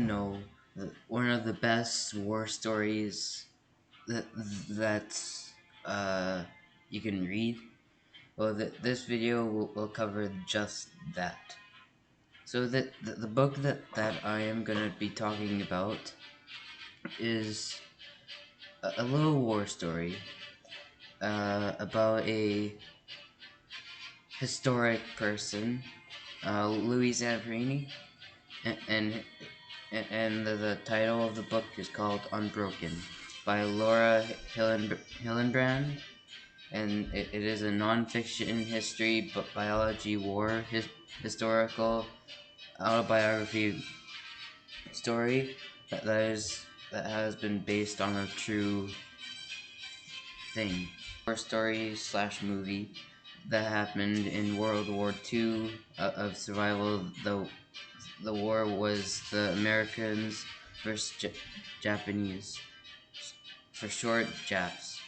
know one of the best war stories that that uh, you can read? Well, this video will cover just that. So the book that I am gonna be talking about is a little war story about a historic person, Louis Zamperini, and, and and the title of the book is called Unbroken by Laura Hillenbrand, and it is a non-fiction history, biology, war, historical autobiography story that has been based on a true thing. War story slash movie that happened in World War II of survival. The war was the Americans versus Japanese, for short, Japs.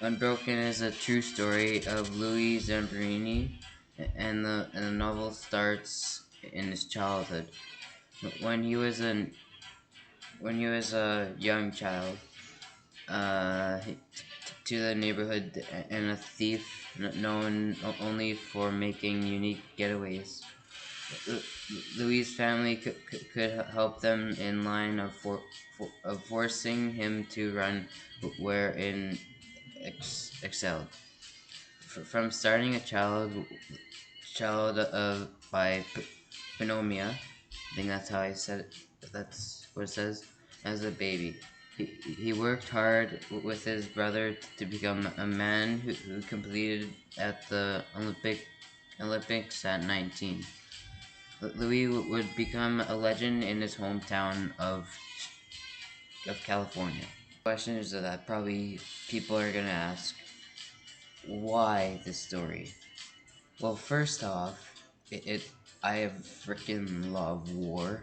Unbroken is a true story of Louis Zamperini, and the novel starts in his childhood. When he was a young child, uh, to the neighborhood and a thief known only for making unique getaways. Louis' family could help them in line of forcing him to run wherein excelled. From starting a child of by Phenomia, I think that's how I said it. That's what it says. As a baby, he worked hard with his brother to become a man who completed at the Olympics at 19. Louis would become a legend in his hometown of California. Questions that probably people are gonna ask: why this story? Well, first off, I freaking love war.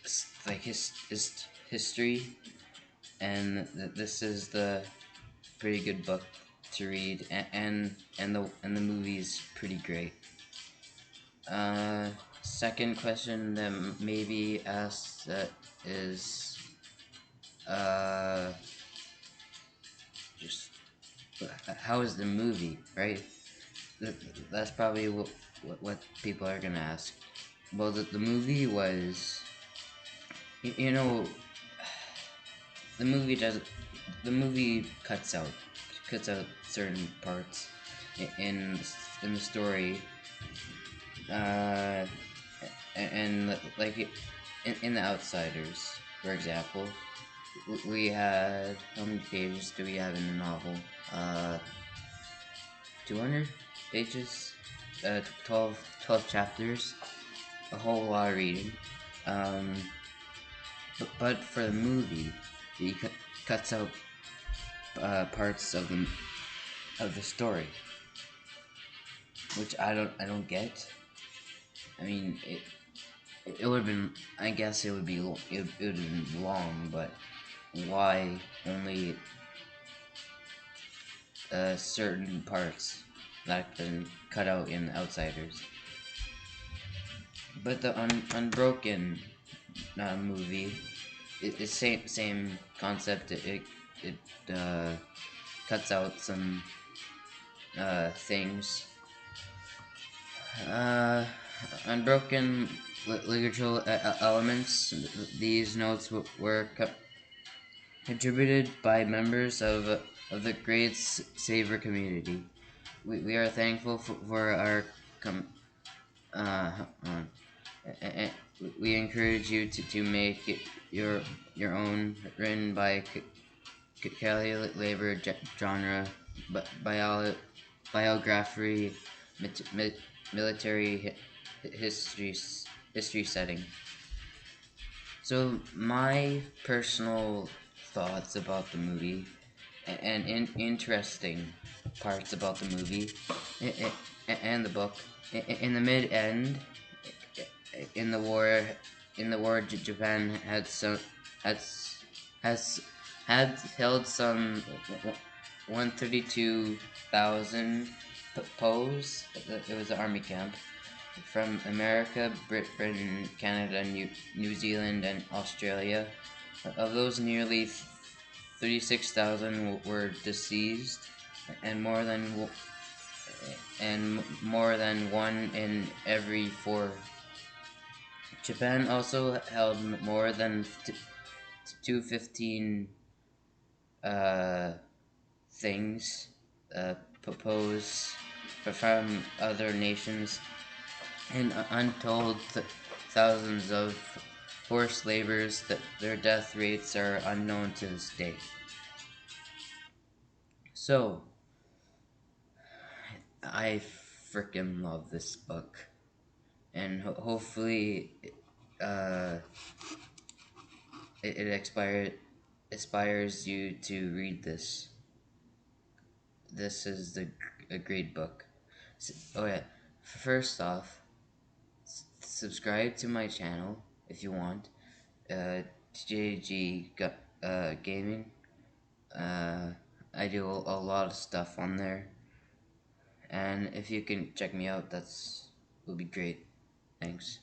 It's like history, and this is the pretty good book to read, and the movie's pretty great. Second question that maybe asked is uh just how is the movie, right? That's probably what people are gonna ask. Well, the movie was, you know, the movie does the movie cuts out certain parts in the story, uh, and like in The Outsiders, for example, we had, how many pages do we have in the novel? 200 pages, 12 chapters, a whole lot of reading. Um, but for the movie, he cuts out parts of the story, which I don't get. I mean, it would have been, I guess it would be it would have been long, but why only certain parts that have been cut out in Outsiders? But the Unbroken movie, it's same concept. It cuts out some things. Uh, Unbroken literature elements. These notes were contributed by members of the Great Saver community. We are thankful for our hold on. Uh, we encourage you to make it your own, written by Kelly labor genre, biography, military history setting. So my personal thoughts about the movie and interesting parts about the movie and the book. In the mid end, in the war, Japan had has had held some 132,000 POs. It was an army camp, from America, Britain, Canada, New Zealand, and Australia. Of those, nearly 36,000 were deceased, and more than one in every four. Japan also held more than 215 uh, things proposed from other nations, and untold thousands of forced laborers that their death rates are unknown to this day. So, I freaking love this book, and hopefully, uh, it inspires you to read this. This is a great book. Oh yeah, first off, subscribe to my channel if you want. TJG Gaming. Uh, I do a lot of stuff on there, and if you can check me out, that's will be great. Thanks.